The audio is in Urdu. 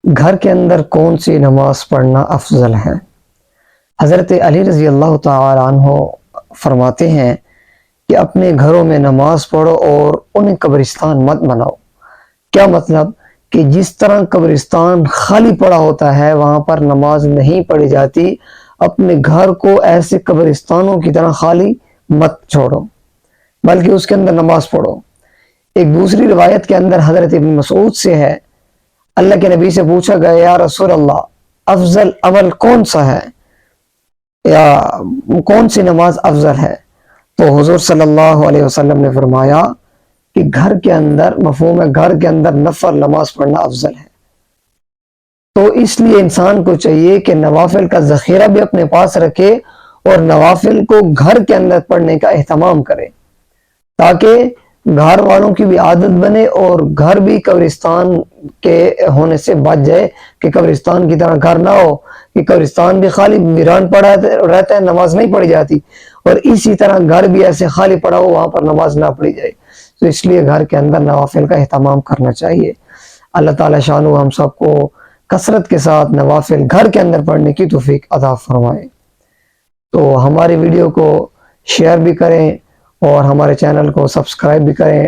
گھر کے اندر کون سی نماز پڑھنا افضل ہے؟ حضرت علی رضی اللہ تعالی عنہ فرماتے ہیں کہ اپنے گھروں میں نماز پڑھو اور انہیں قبرستان مت بناؤ۔ کیا مطلب؟ کہ جس طرح قبرستان خالی پڑا ہوتا ہے وہاں پر نماز نہیں پڑھی جاتی، اپنے گھر کو ایسے قبرستانوں کی طرح خالی مت چھوڑو بلکہ اس کے اندر نماز پڑھو۔ ایک دوسری روایت کے اندر حضرت ابن مسعود سے ہے، اللہ کے نبی سے پوچھا گیا یا رسول اللہ افضل عمل کون سا ہے، یا کون سی نماز افضل ہے؟ تو حضور صلی اللہ علیہ وسلم نے فرمایا کہ گھر کے اندر، مفہوم ہے گھر کے اندر نفل نماز پڑھنا افضل ہے۔ تو اس لیے انسان کو چاہیے کہ نوافل کا ذخیرہ بھی اپنے پاس رکھے اور نوافل کو گھر کے اندر پڑھنے کا اہتمام کرے، تاکہ گھر والوں کی بھی عادت بنے اور گھر بھی قبرستان کے ہونے سے بچ جائے، کہ قبرستان کی طرح گھر نہ ہو کہ قبرستان بھی خالی ویران پڑا رہتا ہے، نماز نہیں پڑھی جاتی، اور اسی طرح گھر بھی ایسے خالی پڑا ہو وہاں پر نماز نہ پڑھی جائے۔ تو اس لیے گھر کے اندر نوافل کا اہتمام کرنا چاہیے۔ اللہ تعالی شانہ ہم سب کو کثرت کے ساتھ نوافل گھر کے اندر پڑھنے کی توفیق عطا فرمائے۔ تو ہماری ویڈیو کو شیئر بھی کریں اور ہمارے چینل کو سبسکرائب بھی کریں۔